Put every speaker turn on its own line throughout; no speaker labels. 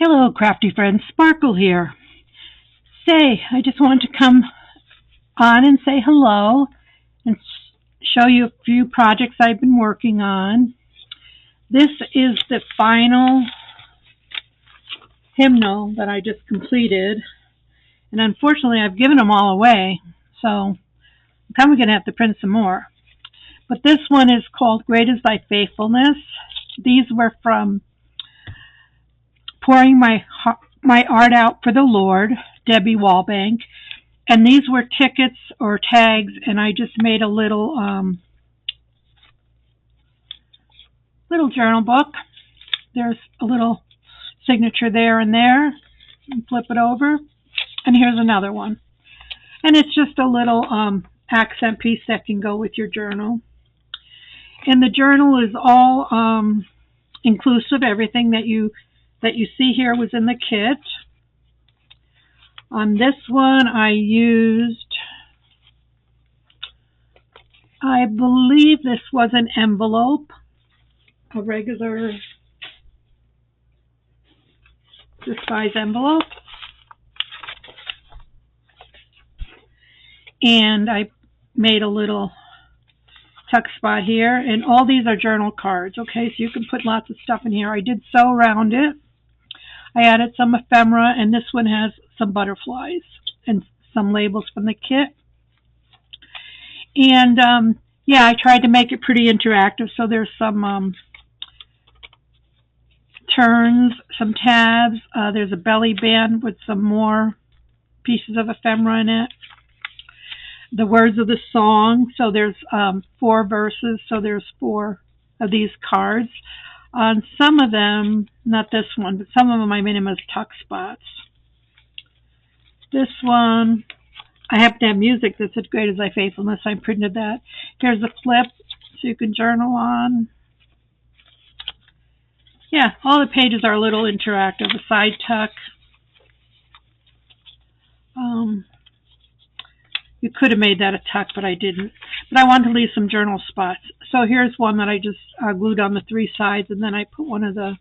Hello, Crafty Friends. Sparkle here. Say, I just wanted to come on and say hello and show you a few projects I've been working on. This is the final hymnal that I just completed, and unfortunately I've given them all away, so I'm probably going to have to print some more. But this one is called Great is Thy Faithfulness. These were from Pouring My Art Out for the Lord, Debbie Wallbank. And these were tickets or tags, and I just made a little journal book. There's a little signature there and there. And flip it over, and here's another one. And it's just a little accent piece that can go with your journal. And the journal is all inclusive. Everything that you see here was in the kit. On this one, I used, I believe this was an envelope, a regular this size envelope. And I made a little tuck spot here. And all these are journal cards, okay? So you can put lots of stuff in here. I did sew around it. I added some ephemera, and this one has some butterflies and some labels from the kit. And yeah, I tried to make it pretty interactive, so there's some turns, some tabs. There's a belly band with some more pieces of ephemera in it. The words of the song, so there's 4 verses, so there's 4 of these cards. On some of them, not this one, but some of them I made them as tuck spots. This one, I happen to have music that said Great is Thy Faithfulness. I printed that. Here's a flip so you can journal on. Yeah, all the pages are a little interactive. A side tuck. You could have made that a tuck, but I didn't. But I wanted to leave some journal spots. So here's one that I just glued on the 3 sides, and then I put one of the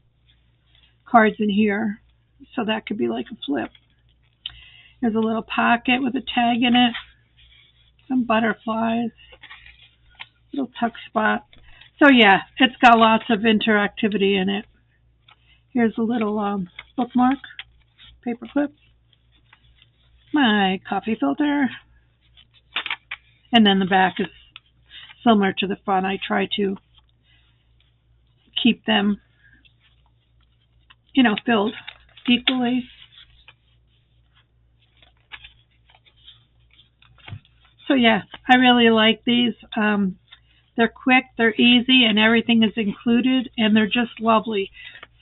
cards in here. So that could be like a flip. There's a little pocket with a tag in it. Some butterflies. Little tuck spot. So yeah, it's got lots of interactivity in it. Here's a little bookmark, paper clip. My coffee filter. And then the back is similar to the front. I try to keep them, filled equally. So yeah, I really like these. They're quick, they're easy, and everything is included, and they're just lovely.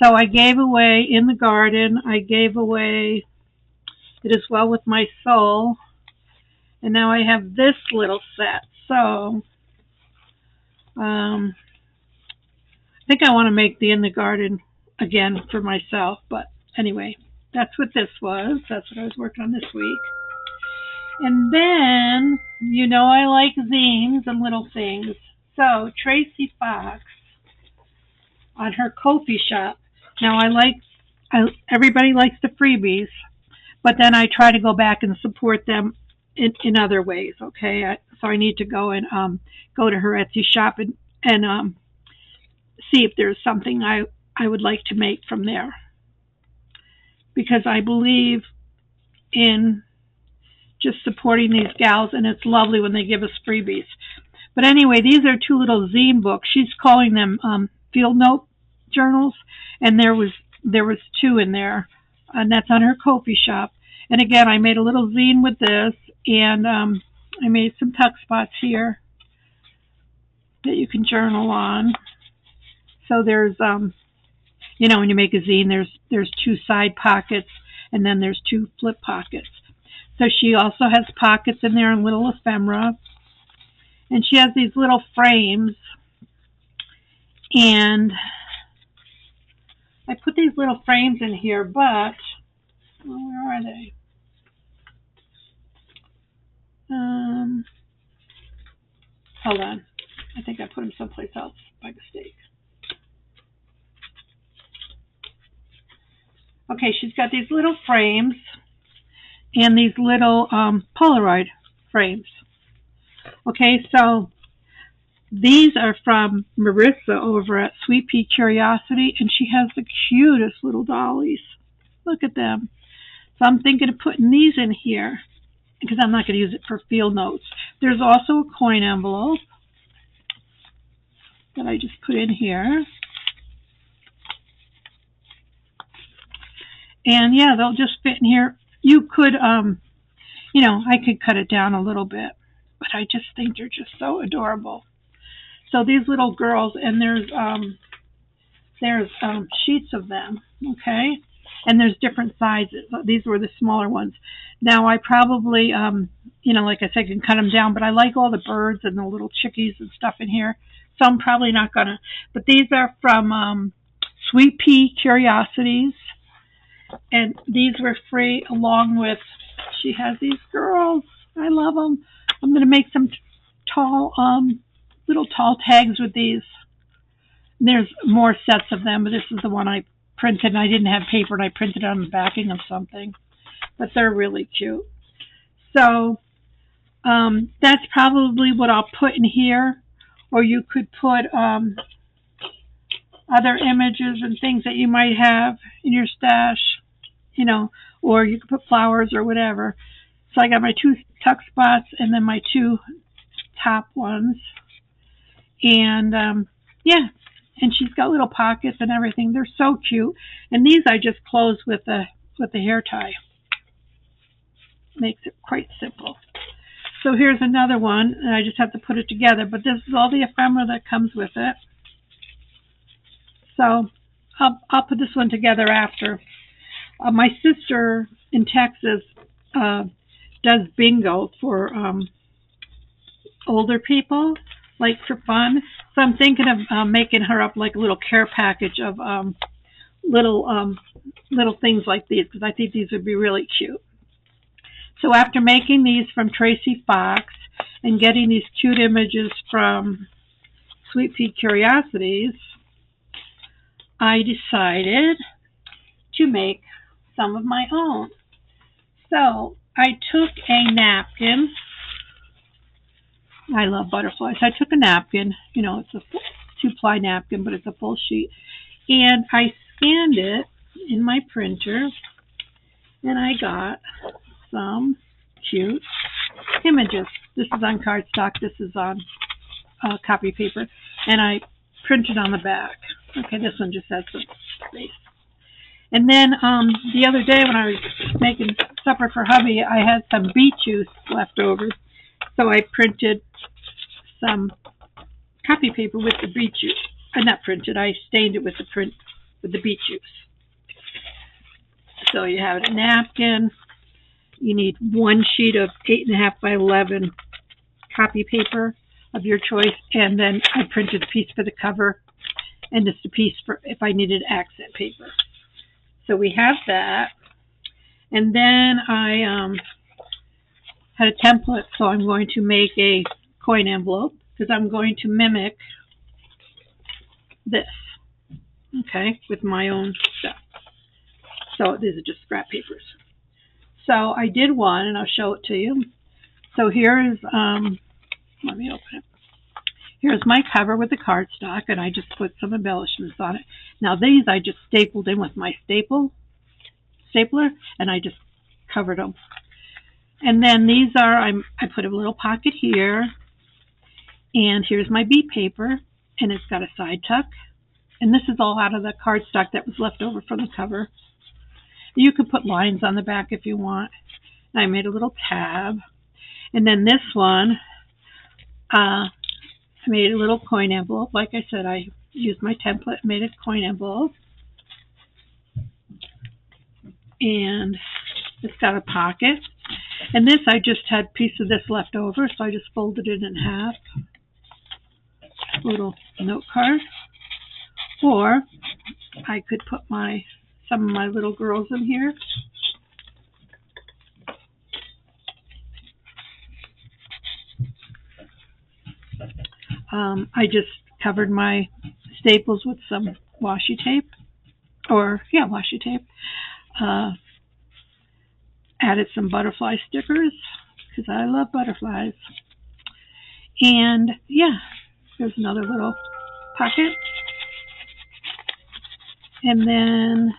So I gave away in the garden. I gave away It Is Well With My Soul. And now I have this little set. So I think I want to make the In the Garden again for myself. But anyway, that's what this was. That's what I was working on this week. And then, I like zines and little things. So Tracy Fox on her Ko-fi shop. Now everybody likes the freebies, but then I try to go back and support them in other ways, okay? So I need to go and go to her Etsy shop and see if there's something I would like to make from there. Because I believe in just supporting these gals, and it's lovely when they give us freebies. But anyway, these are 2 little zine books. She's calling them field note journals, and there was 2 in there, and that's on her Ko-fi shop. And again, I made a little zine with this, and I made some tuck spots here that you can journal on. So there's, when you make a zine, there's 2 side pockets, and then there's 2 flip pockets. So she also has pockets in there and little ephemera. And she has these little frames. And I put these little frames in here, but where are they? Hold on. I think I put them someplace else by mistake. Okay, she's got these little frames and these little Polaroid frames. Okay, so these are from Marissa over at Sweet Pea Curiosity, and she has the cutest little dollies. Look at them. So I'm thinking of putting these in here because I'm not going to use it for field notes. There's also a coin envelope that I just put in here. And yeah, they'll just fit in here. You could, I could cut it down a little bit, but I just think they're just so adorable. So these little girls, and there's sheets of them, okay? And there's different sizes. These were the smaller ones. Now I probably, like I said, can cut them down, but I like all the birds and the little chickies and stuff in here, so I'm probably not gonna. But these are from Sweet Pea Curiosities, and these were free along with. She has these girls. I love them. I'm gonna make some tall, little tall tags with these. There's more sets of them, but this is the one I printed, and I didn't have paper, and I printed it on the backing of something. But they're really cute. So that's probably what I'll put in here, or you could put other images and things that you might have in your stash, or you could put flowers or whatever. So I got my 2 tuck spots and then my 2 top ones. And yeah, and she's got little pockets and everything. They're so cute. And these I just close with the hair tie. Makes it quite simple. So here's another one, and I just have to put it together. But this is all the ephemera that comes with it. So I'll put this one together after. My sister in Texas does bingo for older people, like for fun. So I'm thinking of making her up like a little care package of little things like these, because I think these would be really cute. So after making these from Tracy Fox and getting these cute images from Sweet Pea Curiosities, I decided to make some of my own. So I took a napkin. I love butterflies. I took a napkin. It's a 2-ply napkin, but it's a full sheet. And I scanned it in my printer, and I got some cute images. This is on cardstock. This is on copy paper. And I printed on the back. Okay, this one just has some space. And then the other day when I was making supper for hubby, I had some beet juice left over. So I printed some copy paper with the beet juice. Not printed, I stained it with the beet juice. So you have a napkin. You need 1 sheet of 8.5 by 11 copy paper of your choice, and then I printed a piece for the cover and just a piece for if I needed accent paper. So we have that, and then I had a template, so I'm going to make a coin envelope because I'm going to mimic this, okay, with my own stuff. So these are just scrap papers. So I did one, and I'll show it to you. So here's, let me open it. Here's my cover with the cardstock, and I just put some embellishments on it. Now these I just stapled in with my stapler, and I just covered them. And then these are, I put a little pocket here, and here's my beet paper, and it's got a side tuck. And this is all out of the cardstock that was left over from the cover. You could put lines on the back if you want. I made a little tab. And then this one, I made a little coin envelope. Like I said, I used my template and made a coin envelope. And it's got a pocket. And this, I just had a piece of this left over, so I just folded it in half. A little note card. Or I could put some of my little girls in here. I just covered my staples with some washi tape. Washi tape. Uh, Added some butterfly stickers because I love butterflies. And yeah, there's another little pocket. And then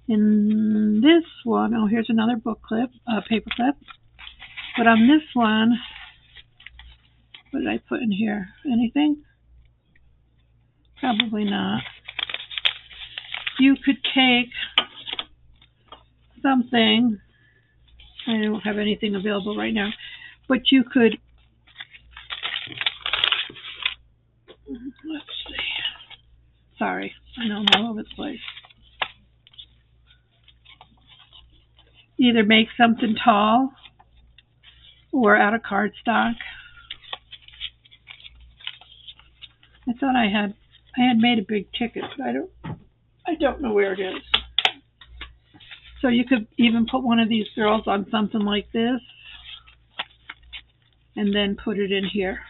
in this one, oh, here's another book clip, paper clip. But on this one, what did I put in here? Anything? Probably not. You could take something. I don't have anything available right now, but you could, let's see. Sorry, I know I'm all over the place. Either make something tall or out of cardstock. I thought I had made a big ticket, but I don't know where it is. So you could even put one of these girls on something like this and then put it in here.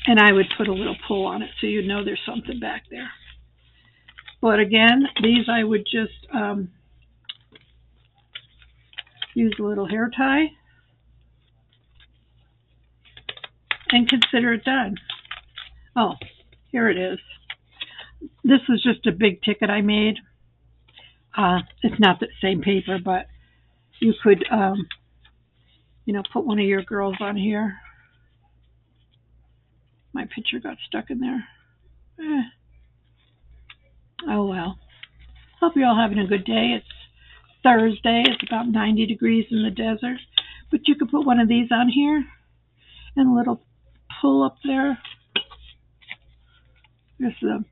And I would put a little pull on it so you know there's something back there. But again, these I would just use a little hair tie and consider it done. Oh, here it is. This was just a big ticket I made. It's not the same paper, but you could, put one of your girls on here. My picture got stuck in there. Oh well. Hope you're all having a good day. It's Thursday. It's about 90 degrees in the desert. But you could put one of these on here and a little pull up there. This is a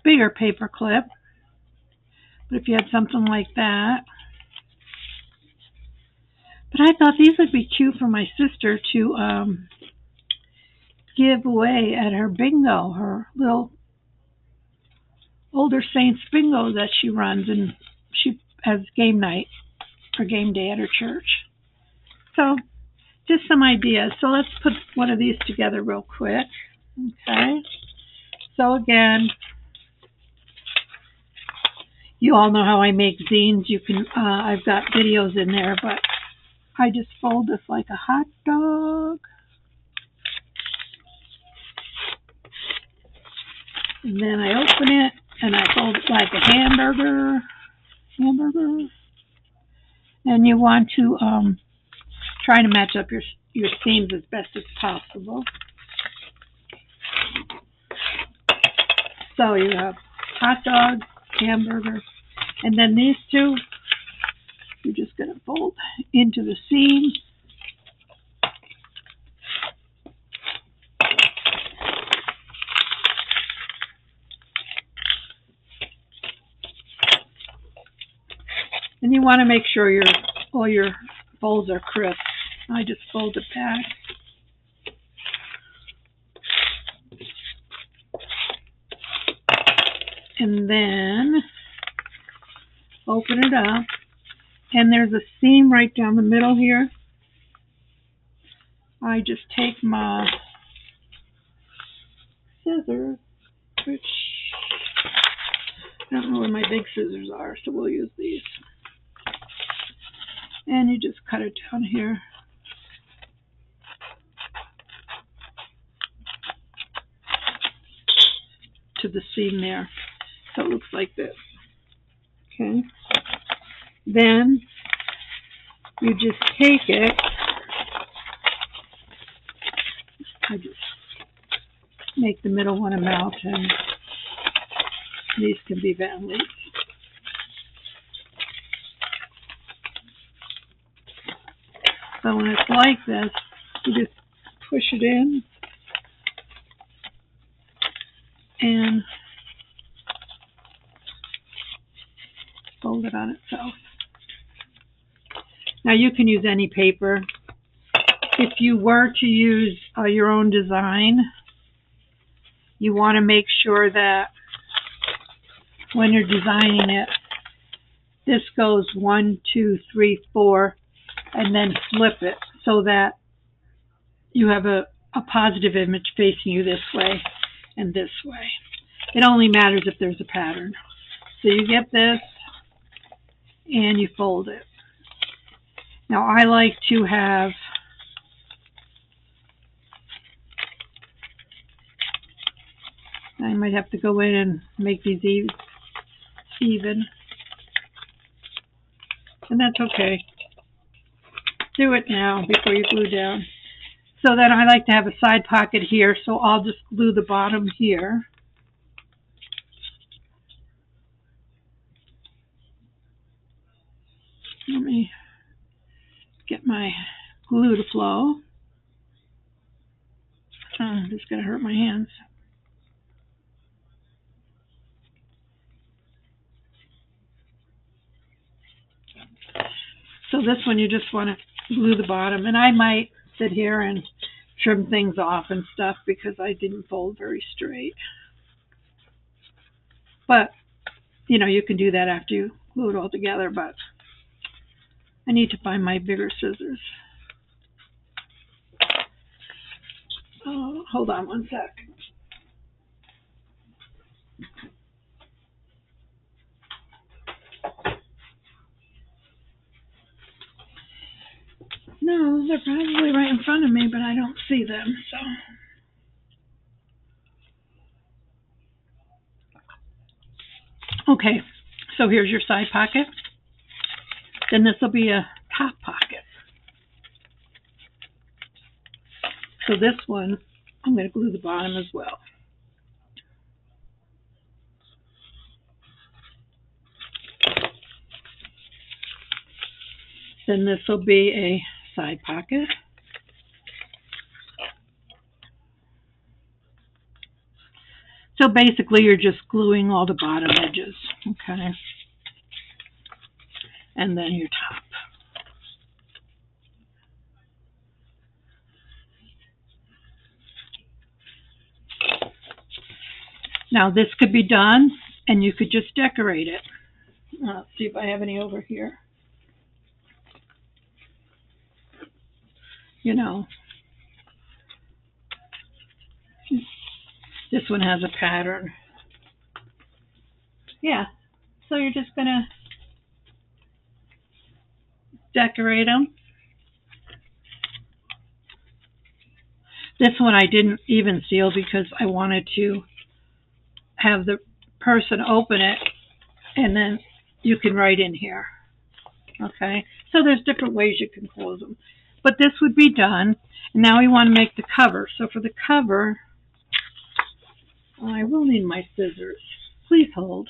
bigger paper clip. But if you had something like that. But I thought these would be cute for my sister to give away at her bingo, her little Older Saints bingo that she runs, and she has game night or game day at her church. So just some ideas. So let's put one of these together real quick. Okay. So again, you all know how I make zines. You can, I've got videos in there, but I just fold this like a hot dog. And then I open it and I fold it like a hamburger. And you want to try to match up your seams as best as possible. So you have hot dog, hamburger, and then these two, you're just going to fold into the seam. And you want to make sure all your folds are crisp. I just fold it back. And then open it up. And there's a seam right down the middle here. I just take my scissors, which I don't know where my big scissors are, so we'll use these. And you just cut it down here. To the seam there. So it looks like this. Okay. Then you just take it. I just make the middle one a mouth, and these can be valleys. So when it's like this, you just push it in and fold it on itself. Now you can use any paper. If you were to use your own design, you want to make sure that when you're designing it, this goes 1, 2, 3, 4, and then flip it so that you have a positive image facing you this way and this way. It only matters if there's a pattern. So you get this and you fold it. Now I like to have I might have to go in and make these even. And that's okay. Do it now before you glue down. So then I like to have a side pocket here, so I'll just glue the bottom here. Let me get my glue to flow. Oh, this is going to hurt my hands. So this one you just want to glue the bottom. And I might sit here and trim things off and stuff because I didn't fold very straight. But, you know, you can do that after you glue it all together. But I need to find my bigger scissors. Oh, hold on one sec. No, they're probably right in front of me, but I don't see them, so. Okay, so here's your side pocket. Then this will be a top pocket. So this one, I'm going to glue the bottom as well. Then this will be a side pocket. So basically you're just gluing all the bottom edges, okay? And then your top. Now this could be done and you could just decorate it. Let's see if I have any over here. You know, this one has a pattern. Yeah, so you're just going to decorate them. This one I didn't even seal because I wanted to have the person open it and then you can write in here. Okay, so there's different ways you can close them. But this would be done. And now we want to make the cover. So for the cover, I will need my scissors. Please hold.